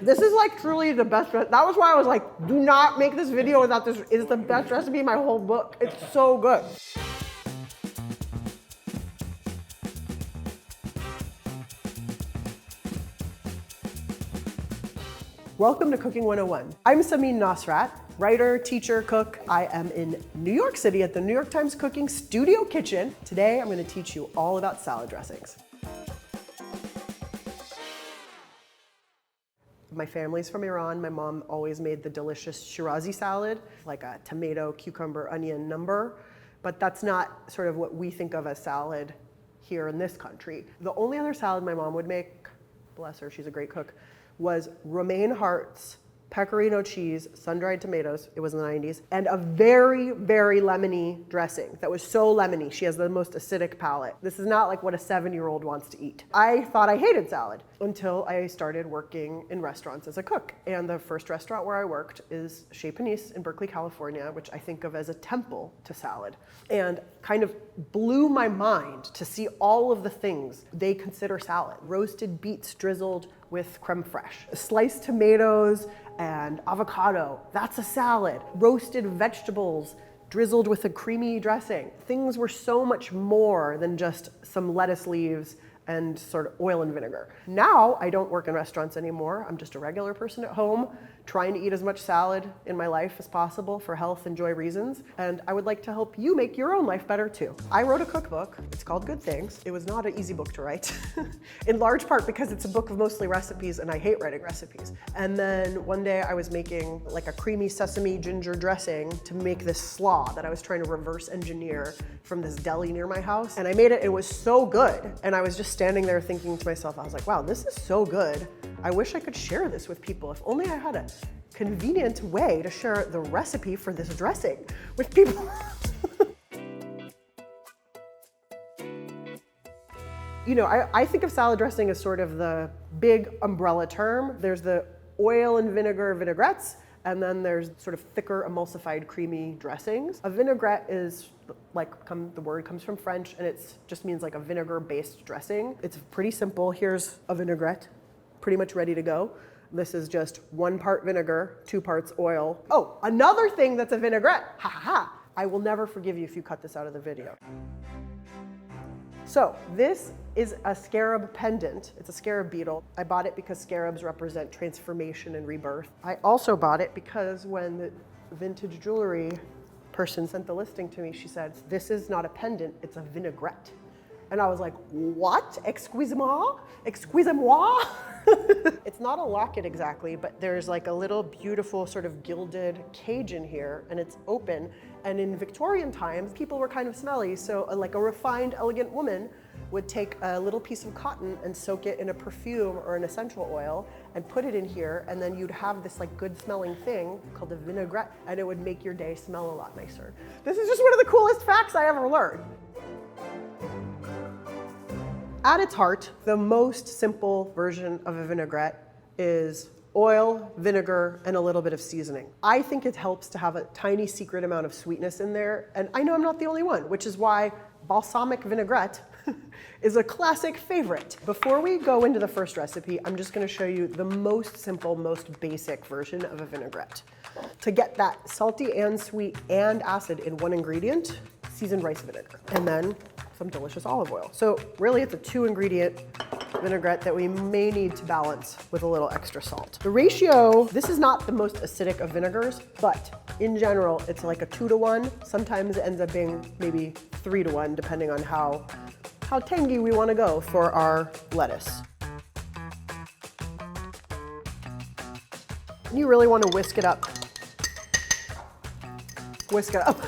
This is like truly the best. That was why I was like, do not make this video without this. It's the best recipe in my whole book. It's so good. Welcome to Cooking 101. I'm Samin Nosrat, writer, teacher, cook. I am in New York City at the New York Times Cooking Studio Kitchen. Today, I'm going to teach you all about salad dressings. My family's from Iran. My mom always made the delicious Shirazi salad, like a tomato, cucumber, onion number. But that's not sort of what we think of as salad here in this country. The only other salad my mom would make, bless her, she's a great cook, was romaine hearts, pecorino cheese, sun-dried tomatoes, it was in the 90s, and a very, very lemony dressing that was so lemony. She has the most acidic palate. This is not like what a 7-year-old wants to eat. I thought I hated salad until I started working in restaurants as a cook. And the first restaurant where I worked is Chez Panisse in Berkeley, California, which I think of as a temple to salad. And kind of blew my mind to see all of the things they consider salad. Roasted beets drizzled with creme fraiche, sliced tomatoes and avocado, that's a salad. Roasted vegetables drizzled with a creamy dressing. Things were so much more than just some lettuce leaves and sort of oil and vinegar. Now, I don't work in restaurants anymore. I'm just a regular person at home, trying to eat as much salad in my life as possible for health and joy reasons. And I would like to help you make your own life better too. I wrote a cookbook. It's called Good Things. It was not an easy book to write, in large part because it's a book of mostly recipes and I hate writing recipes. And then one day I was making like a creamy sesame-ginger dressing to make this slaw that I was trying to reverse engineer from this deli near my house. And I made it, it was so good. And I was just standing there thinking to myself, I was like, wow, this is so good. I wish I could share this with people. If only I had a convenient way to share the recipe for this dressing with people. You know, I think of salad dressing as sort of the big umbrella term. There's the oil and vinegar vinaigrettes, and then there's sort of thicker emulsified creamy dressings. A vinaigrette is like, the word comes from French, and it just means like a vinegar-based dressing. It's pretty simple. Here's a vinaigrette, pretty much ready to go. This is just 1 part vinegar, 2 parts oil. Oh, another thing that's a vinaigrette, ha ha ha. I will never forgive you if you cut this out of the video. So this is a scarab pendant. It's a scarab beetle. I bought it because scarabs represent transformation and rebirth. I also bought it because when the vintage jewelry person sent the listing to me, she said, this is not a pendant, it's a vinaigrette. And I was like, what? Excusez-moi? Excusez-moi? It's not a locket exactly, but there's like a little beautiful sort of gilded cage in here, and it's open. And in Victorian times, people were kind of smelly, so like a refined, elegant woman would take a little piece of cotton and soak it in a perfume or an essential oil and put it in here, and then you'd have this like good smelling thing called a vinaigrette, and it would make your day smell a lot nicer. This is just one of the coolest facts I ever learned. At its heart, the most simple version of a vinaigrette is oil, vinegar, and a little bit of seasoning. I think it helps to have a tiny secret amount of sweetness in there, and I know I'm not the only one, which is why balsamic vinaigrette is a classic favorite. Before we go into the first recipe, I'm just gonna show you the most simple, most basic version of a vinaigrette. To get that salty and sweet and acid in one ingredient, seasoned rice vinegar, and then some delicious olive oil. So really it's a 2-ingredient vinaigrette that we may need to balance with a little extra salt. The ratio, this is not the most acidic of vinegars, but in general, it's like a 2-to-1. Sometimes it ends up being maybe 3-to-1, depending on how tangy we want to go for our lettuce. You really want to whisk it up. Whisk it up.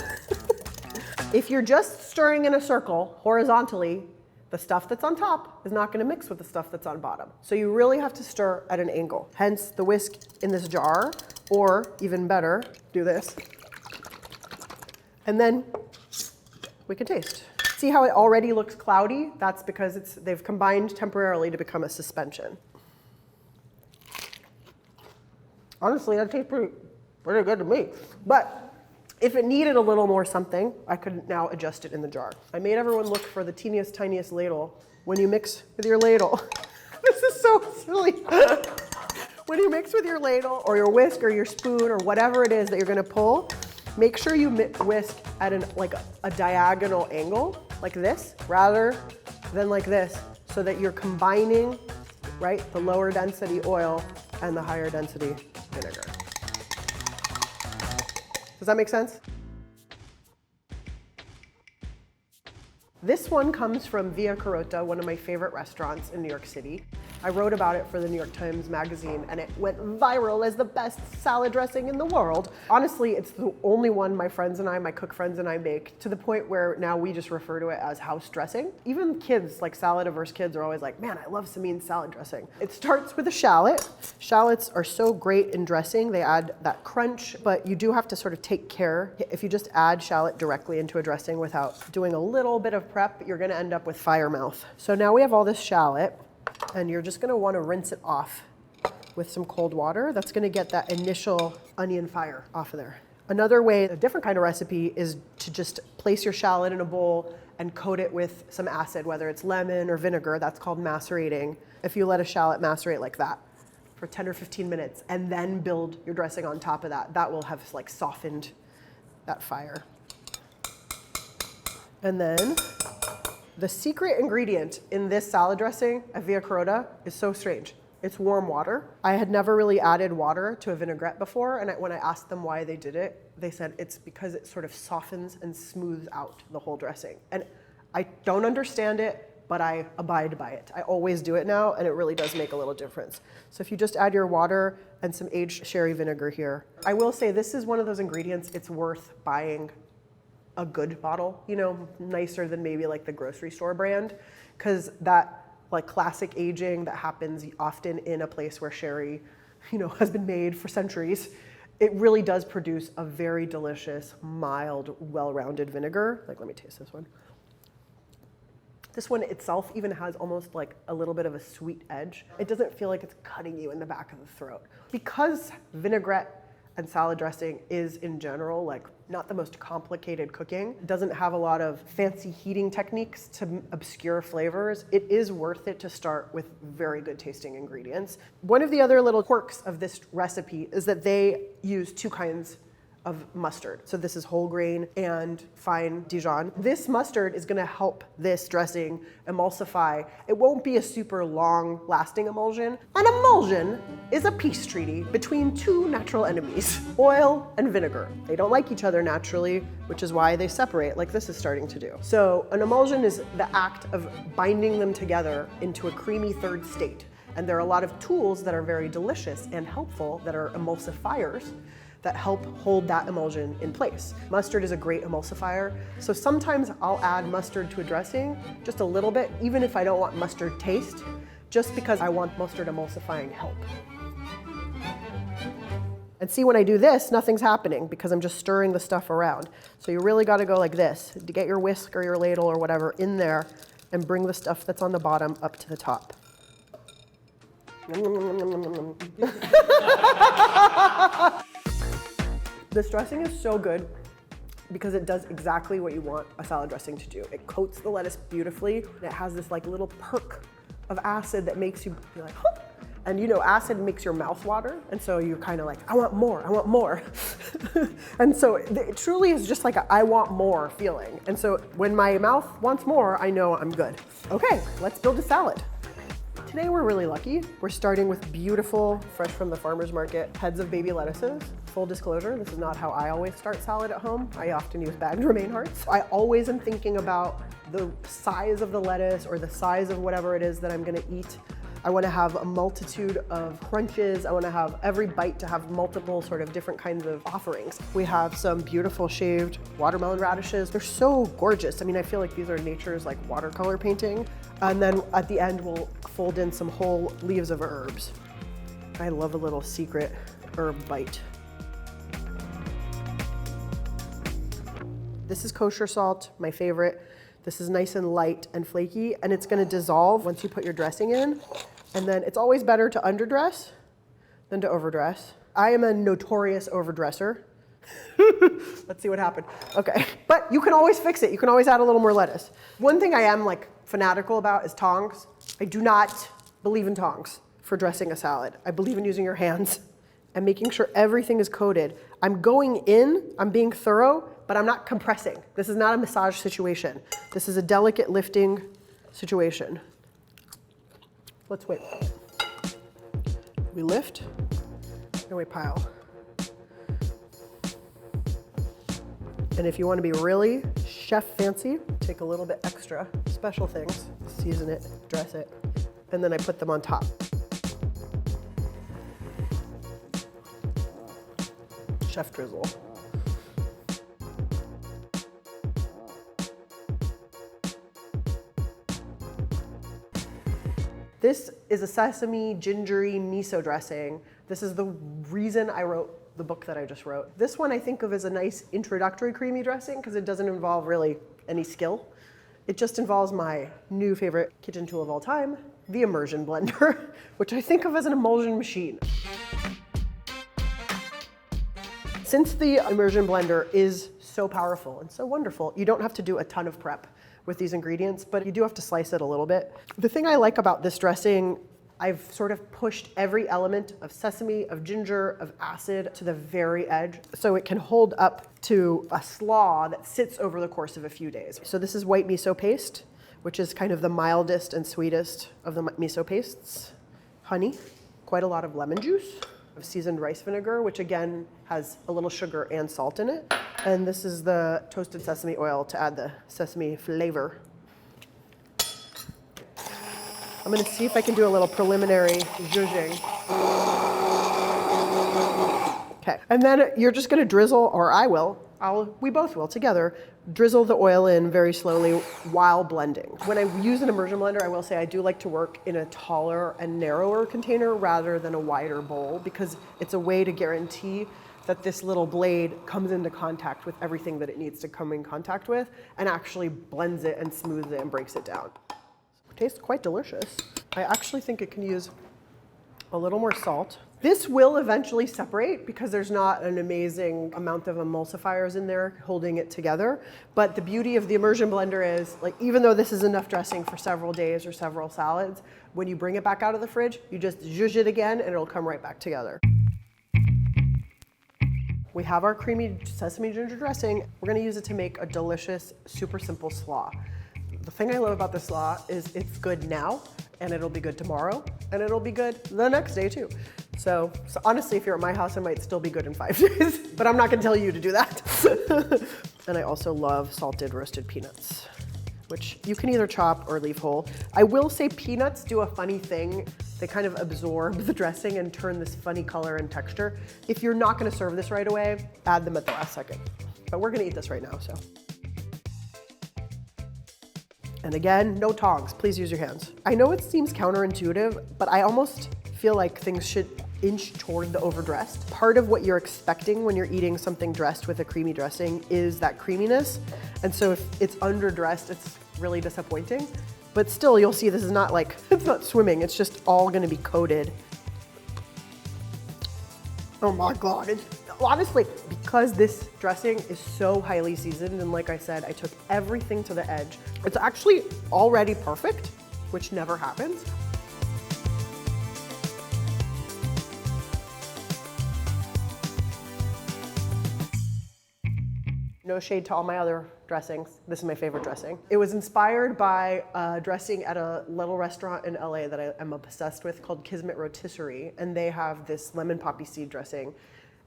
If you're just stirring in a circle horizontally, the stuff that's on top is not going to mix with the stuff that's on bottom. So you really have to stir at an angle. Hence the whisk in this jar, or even better, do this. And then we can taste. See how it already looks cloudy? That's because they've combined temporarily to become a suspension. Honestly, that tastes pretty good to me. But if it needed a little more something, I could now adjust it in the jar. I made everyone look for the teeniest, tiniest ladle when you mix with your ladle. This is so silly. When you mix with your ladle or your whisk or your spoon or whatever it is that you're gonna pull, make sure you whisk at a diagonal angle, like this, rather than like this, so that you're combining, right, the lower density oil and the higher density vinegar. Does that make sense? This one comes from Via Carota, one of my favorite restaurants in New York City. I wrote about it for the New York Times Magazine, and it went viral as the best salad dressing in the world. Honestly, it's the only one my friends and I, my cook friends and I make, to the point where now we just refer to it as house dressing. Even kids, like salad-averse kids, are always like, man, I love Samin's salad dressing. It starts with a shallot. Shallots are so great in dressing. They add that crunch, but you do have to sort of take care. If you just add shallot directly into a dressing without doing a little bit of prep, you're gonna end up with fire mouth. So now we have all this shallot, and you're just gonna wanna rinse it off with some cold water. That's gonna get that initial onion fire off of there. Another way, a different kind of recipe, is to just place your shallot in a bowl and coat it with some acid, whether it's lemon or vinegar. That's called macerating. If you let a shallot macerate like that for 10 or 15 minutes and then build your dressing on top of that, that will have like softened that fire. And then the secret ingredient in this salad dressing at Via Curota is so strange. It's warm water. I had never really added water to a vinaigrette before, and when I asked them why they did it, they said it's because it sort of softens and smooths out the whole dressing. And I don't understand it, but I abide by it. I always do it now, and it really does make a little difference. So if you just add your water and some aged sherry vinegar here. I will say this is one of those ingredients it's worth buying a good bottle, you know, nicer than maybe like the grocery store brand, because that like classic aging that happens often in a place where sherry, you know, has been made for centuries, it really does produce a very delicious, mild, well-rounded vinegar. Like, let me taste this one. This one itself even has almost like a little bit of a sweet edge. It doesn't feel like it's cutting you in the back of the throat. Because vinaigrette and salad dressing is in general like not the most complicated cooking, it doesn't have a lot of fancy heating techniques to obscure flavors, it is worth it to start with very good tasting ingredients. One of the other little quirks of this recipe is that they use two kinds of mustard. So this is whole grain and fine Dijon. This mustard is gonna help this dressing emulsify. It won't be a super long lasting emulsion. An emulsion is a peace treaty between two natural enemies, oil and vinegar. They don't like each other naturally, which is why they separate like this is starting to do. So an emulsion is the act of binding them together into a creamy third state. And there are a lot of tools that are very delicious and helpful that are emulsifiers that help hold that emulsion in place. Mustard is a great emulsifier, so sometimes I'll add mustard to a dressing, just a little bit, even if I don't want mustard taste, just because I want mustard emulsifying help. And see, when I do this, nothing's happening because I'm just stirring the stuff around. So you really gotta go like this, to get your whisk or your ladle or whatever in there and bring the stuff that's on the bottom up to the top. This dressing is so good because it does exactly what you want a salad dressing to do. It coats the lettuce beautifully, and it has this like little perk of acid that makes you be like, huh. And you know, acid makes your mouth water, and so you're kind of like, I want more, I want more. And so it truly is just like a I want more feeling. And so when my mouth wants more, I know I'm good. Okay, let's build a salad. Today we're really lucky. We're starting with beautiful, fresh from the farmer's market, heads of baby lettuces. Full disclosure, this is not how I always start salad at home. I often use bagged romaine hearts. I always am thinking about the size of the lettuce or the size of whatever it is that I'm gonna eat. I wanna have a multitude of crunches. I wanna have every bite to have multiple sort of different kinds of offerings. We have some beautiful shaved watermelon radishes. They're so gorgeous. I mean, I feel like these are nature's like watercolor painting. And then at the end, we'll fold in some whole leaves of herbs. I love a little secret herb bite. This is kosher salt, my favorite. This is nice and light and flaky, and it's gonna dissolve once you put your dressing in. And then it's always better to underdress than to overdress. I am a notorious overdresser. Let's see what happened. Okay, but you can always fix it. You can always add a little more lettuce. One thing I am like fanatical about is tongs. I do not believe in tongs for dressing a salad. I believe in using your hands and making sure everything is coated. I'm going in, I'm being thorough, but I'm not compressing. This is not a massage situation. This is a delicate lifting situation. Let's wait. We lift, and we pile. And if you want to be really chef fancy, take a little bit extra special things, season it, dress it, and then I put them on top. Chef drizzle. This is a sesame gingery miso dressing. This is the reason I wrote the book that I just wrote. This one I think of as a nice introductory creamy dressing because it doesn't involve really any skill. It just involves my new favorite kitchen tool of all time, the immersion blender, which I think of as an emulsion machine. Since the immersion blender is so powerful and so wonderful, you don't have to do a ton of prep with these ingredients, but you do have to slice it a little bit. The thing I like about this dressing, I've sort of pushed every element of sesame, of ginger, of acid to the very edge, so it can hold up to a slaw that sits over the course of a few days. So this is white miso paste, which is kind of the mildest and sweetest of the miso pastes. Honey, quite a lot of lemon juice, of seasoned rice vinegar, which again has a little sugar and salt in it. And this is the toasted sesame oil to add the sesame flavor. I'm gonna see if I can do a little preliminary zhuzhing. Okay, and then you're just gonna drizzle, or I will, we both will together, drizzle the oil in very slowly while blending. When I use an immersion blender, I will say I do like to work in a taller and narrower container rather than a wider bowl because it's a way to guarantee that this little blade comes into contact with everything that it needs to come in contact with and actually blends it and smooths it and breaks it down. It tastes quite delicious. I actually think it can use a little more salt. This will eventually separate because there's not an amazing amount of emulsifiers in there holding it together. But the beauty of the immersion blender is, like, even though this is enough dressing for several days or several salads, when you bring it back out of the fridge, you just zhuzh it again and it'll come right back together. We have our creamy sesame ginger dressing. We're gonna use it to make a delicious, super simple slaw. The thing I love about this slaw is it's good now, and it'll be good tomorrow, and it'll be good the next day too. So honestly, if you're at my house, it might still be good in 5 days, but I'm not gonna tell you to do that. And I also love salted roasted peanuts, which you can either chop or leave whole. I will say peanuts do a funny thing. They kind of absorb the dressing and turn this funny color and texture. If you're not gonna serve this right away, add them at the last second. But we're gonna eat this right now, so. And again, no tongs, please use your hands. I know it seems counterintuitive, but I almost feel like things should inch toward the overdressed. Part of what you're expecting when you're eating something dressed with a creamy dressing is that creaminess. And so if it's underdressed, it's really disappointing. But still, you'll see this is not like, it's not swimming, it's just all gonna be coated. Oh my God, it's, honestly, because this dressing is so highly seasoned, and like I said, I took everything to the edge. It's actually already perfect, which never happens. No shade to all my other dressings. This is my favorite dressing. It was inspired by a dressing at a little restaurant in LA that I am obsessed with called Kismet Rotisserie, and they have this lemon poppy seed dressing.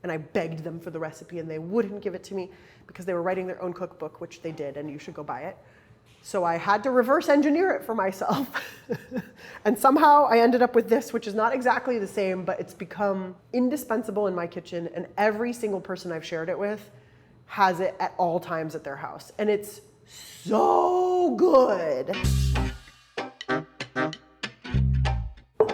And I begged them for the recipe and they wouldn't give it to me because they were writing their own cookbook, which they did, and you should go buy it. So I had to reverse engineer it for myself. And somehow I ended up with this, which is not exactly the same, but it's become indispensable in my kitchen, and every single person I've shared it with has it at all times at their house. And it's so good.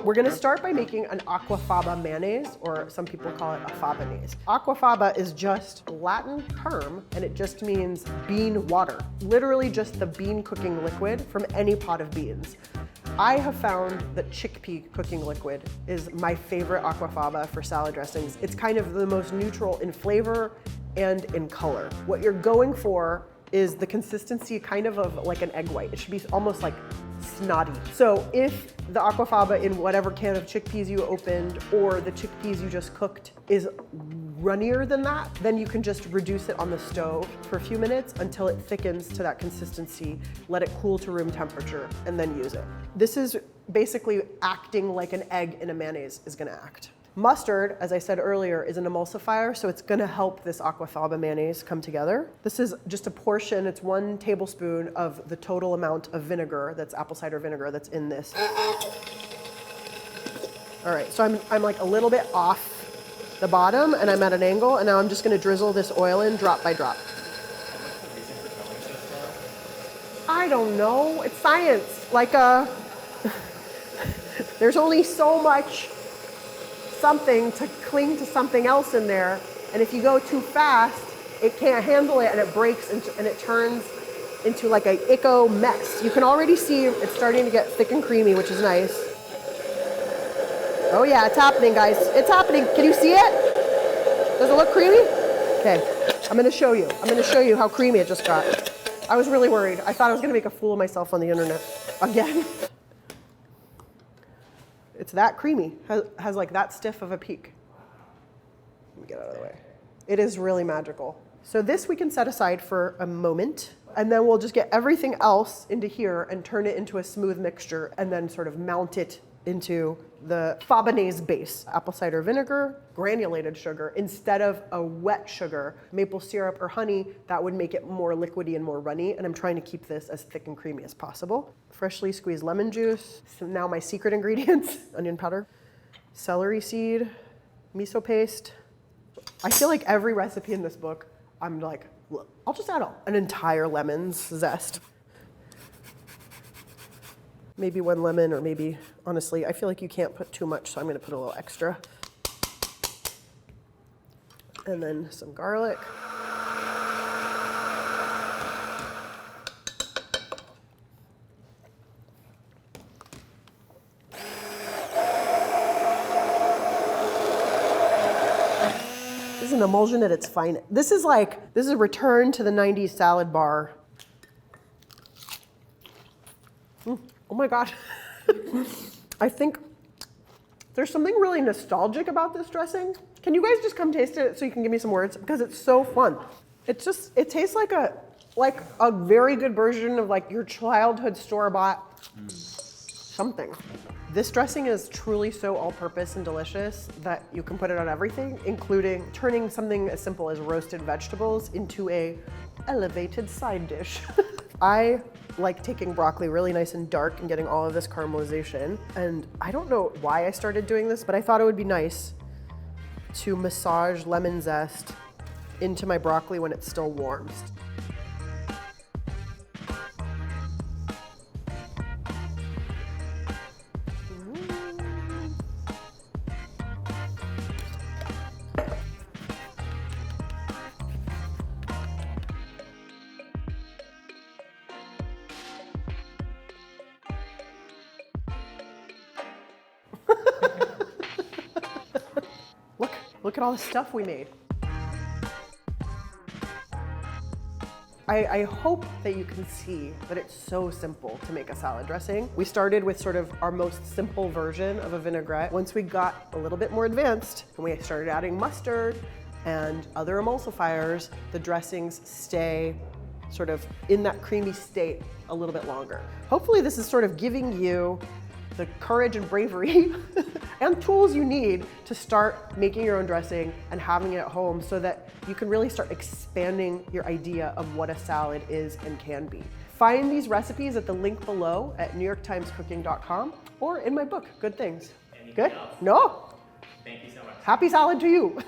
We're gonna start by making an aquafaba mayonnaise, or some people call it a fabanaise. Aquafaba is just Latin term, and it just means bean water. Literally just the bean cooking liquid from any pot of beans. I have found that chickpea cooking liquid is my favorite aquafaba for salad dressings. It's kind of the most neutral in flavor and in color. What you're going for is the consistency kind of like an egg white. It should be almost like snotty. So if the aquafaba in whatever can of chickpeas you opened or the chickpeas you just cooked is runnier than that, then you can just reduce it on the stove for a few minutes until it thickens to that consistency, let it cool to room temperature, and then use it. This is basically acting like an egg in a mayonnaise is gonna act. Mustard, as I said earlier, is an emulsifier, so it's gonna help this aquafaba mayonnaise come together. This is just a portion, it's 1 tablespoon of the total amount of vinegar, that's apple cider vinegar, that's in this. All right, so I'm like a little bit off the bottom and I'm at an angle, and now I'm just gonna drizzle this oil in drop by drop. I don't know, it's science. Like there's only so much something to cling to something else in there, and if you go too fast, it can't handle it and it breaks and it turns into like a icko mess. You can already see it's starting to get thick and creamy, which is nice. Oh yeah, it's happening, guys. It's happening. Can you see it? Does it look creamy? Okay, I'm gonna show you. I'm gonna show you how creamy it just got. I was really worried. I thought I was gonna make a fool of myself on the internet again. It's that creamy, has like that stiff of a peak. Let me get out of the way. It is really magical. So this we can set aside for a moment, and then we'll just get everything else into here and turn it into a smooth mixture and then sort of mount it into the fabanaise base. Apple cider vinegar, granulated sugar, instead of a wet sugar, maple syrup or honey, that would make it more liquidy and more runny, and I'm trying to keep this as thick and creamy as possible. Freshly squeezed lemon juice. So now my secret ingredients, onion powder, celery seed, miso paste. I feel like every recipe in this book, I'm like, look, I'll just add an entire lemon's zest. Maybe 1 lemon, or maybe, honestly, I feel like you can't put too much, so I'm gonna put a little extra. And then some garlic. This is an emulsion at its finest. This is a return to the 90s salad bar. Oh my God. I think there's something really nostalgic about this dressing. Can you guys just come taste it so you can give me some words? Because it's so fun. It tastes like a very good version of like your childhood store-bought something. This dressing is truly so all-purpose and delicious that you can put it on everything, including turning something as simple as roasted vegetables into a elevated side dish. I like taking broccoli really nice and dark and getting all of this caramelization. And I don't know why I started doing this, but I thought it would be nice to massage lemon zest into my broccoli when it's still warm. Look at all the stuff we made. I hope that you can see that it's so simple to make a salad dressing. We started with sort of our most simple version of a vinaigrette. Once we got a little bit more advanced and we started adding mustard and other emulsifiers, the dressings stay sort of in that creamy state a little bit longer. Hopefully this is sort of giving you the courage and bravery and tools you need to start making your own dressing and having it at home so that you can really start expanding your idea of what a salad is and can be. Find these recipes at the link below at newyorktimescooking.com or in my book, Good Things. Anything Good? else? No. Thank you so much. Happy salad to you.